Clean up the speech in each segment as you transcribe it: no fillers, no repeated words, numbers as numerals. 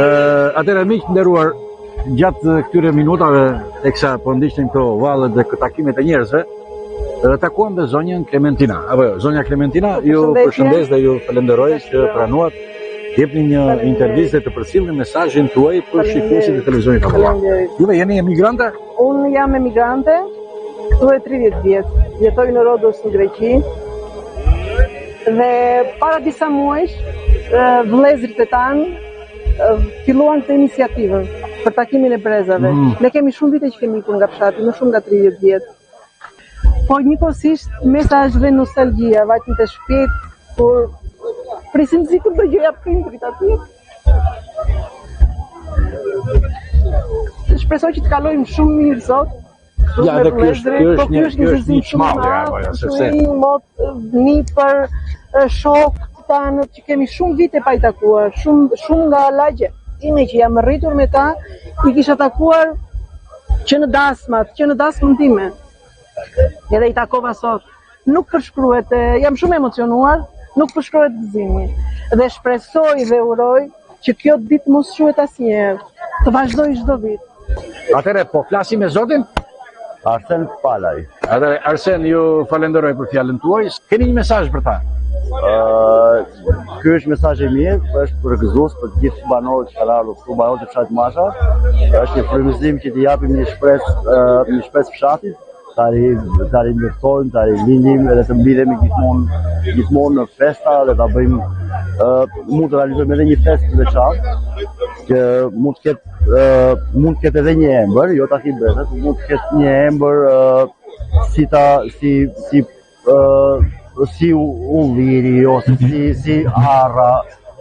Atëherë miq nderuar, gjatë këtyre minutave teksa po ndiqnin këto vallet dhe takimet e njerëzve, takuam dhe zonjën Klementina. Apo jo, zonja Klementina, ju përshëndes dhe ju falenderoj që pranuat jepni një intervistë dhe të përcjellni mesazhin tuaj për shikuesit e televizionit Avallan. Juve jeni emigrante? Unë jam emigrante, këtu e 30 vjet. Jetoj në Rodos në Greqi. Dhe para disa muajsh, vëllezërit e tanë filluan këtë iniciativën për takimin e brezave. Ne kemi shumë vite që kemi ikur nga fshati, më shumë nga 30 vjet. Po njëkohësisht mesazh dhe nostalgjia vajtën të shpejt, por presim si kur do gjëja prindrit aty. Shpresoj që të kalojmë shumë mirë sot. Ja, edhe ky është një çmallje, sepse një mot për shok tanë që kemi shumë vite pa i takuar, shumë nga lagje. Ime që jam rritur me ta, i kisha takuar që në dasmën time. Edhe i takova sot. Nuk përshkruhet, jam shumë emocionuar, nuk përshkruhet gëzimi. Dhe shpresoj dhe uroj që kjo ditë mos shuhet asnjëherë, të vazhdoj çdo vit. Atëherë po flasim me Zotin? Arsen Palaj. Atëherë Arsen, ju falenderoj për fjalën tuaj. Keni një mesazh për ta? Ky është mesazhi i mirë, është për gëzues, për të gjithë banorët që kanë ardhur këtu, banorët e fshatit Masha. Është një frymëzim që t'i japim një shpresë fshatit, ta rinjoftojmë, ta rinjim edhe të mbidhemi gjithmonë në festa dhe ta bëjmë mund të realizojmë edhe një festë të veçantë, që mund të ketë edhe një embër, jo takim brezat, mund të ketë një embër si ulliri, ose si arra,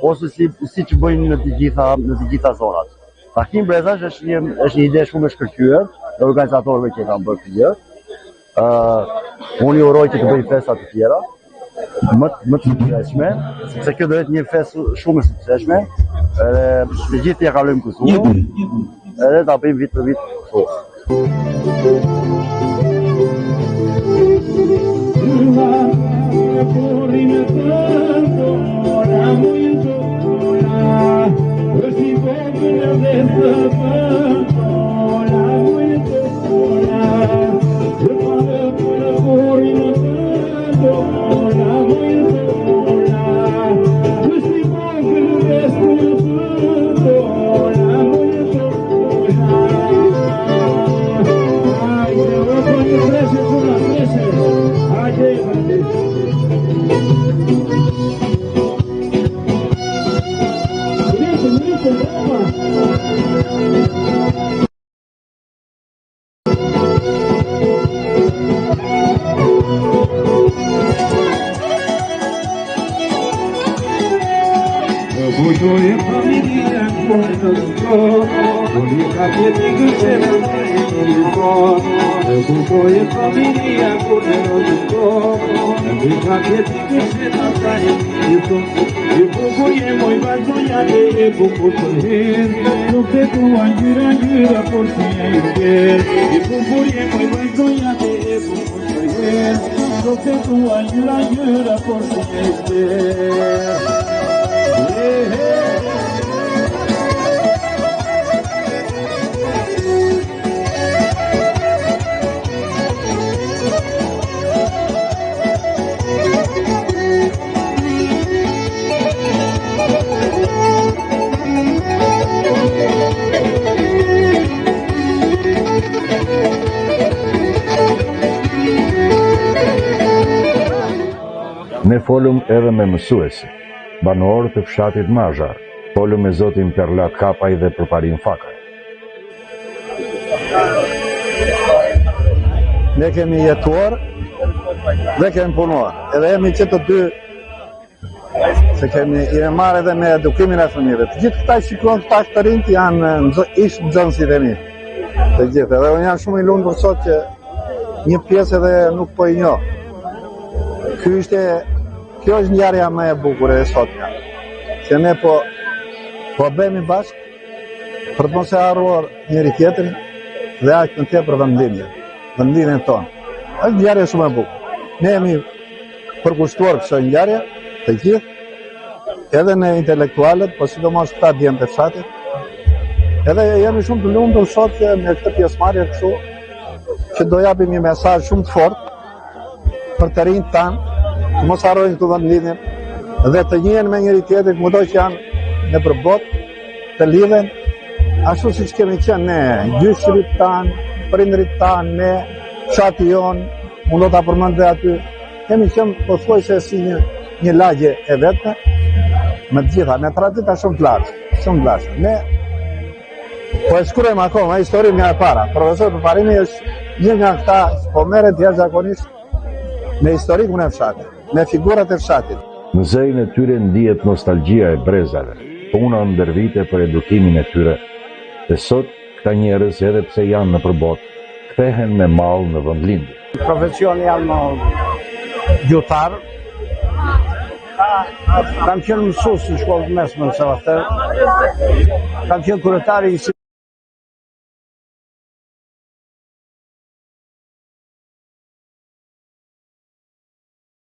ose si që bëjnë në të gjitha zonat. Takim brezash është një ide shumë e shkëlqyer e organizatorëve që kanë bërë këtë gjë. Unë i uroj që të bëjnë festa të tjera, më të suksesshme, sepse kjo do jetë një festë shumë e suksesshme, edhe të gjithë ja kalojmë këtu, edhe ta bëjmë vit për vit këtu. Ne folëm edhe me mësuesi, banorë të fshatit Mazhar, folëm me zotin Perlat Kapaj dhe Përparin Fakaj. Ne kemi jetuar dhe kemi punuar, edhe jemi që të dy, se kemi i marrë edhe me edukimin e fëmijëve. Të gjithë këta shikon këta të rinjt janë ish nxënësit e mi. Të gjithë, edhe unë janë shumë i lumtur sot që një pjesë edhe nuk po i njoh. Kjo është ngjarja më e bukur e sotme. Që ne po bëhemi bashkë për të mos e harruar njëri tjetrin dhe aq më tepër vendimjen tonë. Është ngjarje shumë e bukur. Ne jemi përkushtuar kësaj ngjarje të gjithë, edhe ne intelektualët, po sidomos ta djemtë të fshatit, Edhe jemi shumë të lumtur sot që me këtë pjesëmarrje kështu që do japim një mesazh shumë të fortë për të rinjt tanë, të mos harrojnë këtë vendlidhjen dhe të njihen me njëri tjetrin kudo që janë nëpër botë, të lidhen ashtu siç kemi qenë ne, gjyshrit tanë, prindrit tanë, ne, fshati jon, unë do ta përmend dhe aty. Kemi qenë pothuajse si një lagje e vetme, me të gjitha, me tradita shumë të lartë. Ne po e shkruajmë akoma historinë nga e para. Profesor Paparimi është një nga këta që po merret jashtëzakonisht me historikun e fshatit, me figurat e fshatit. Në zërin e tyre ndihet nostalgjia e brezave, puna ndër vite për edukimin e tyre. Dhe sot këta njerëz, edhe pse janë në përbot, kthehen me mall në vendlindje. Profesioni jam gjutar. Kam qenë mësues në shkollën mesme në Savater. Kam qenë kryetari i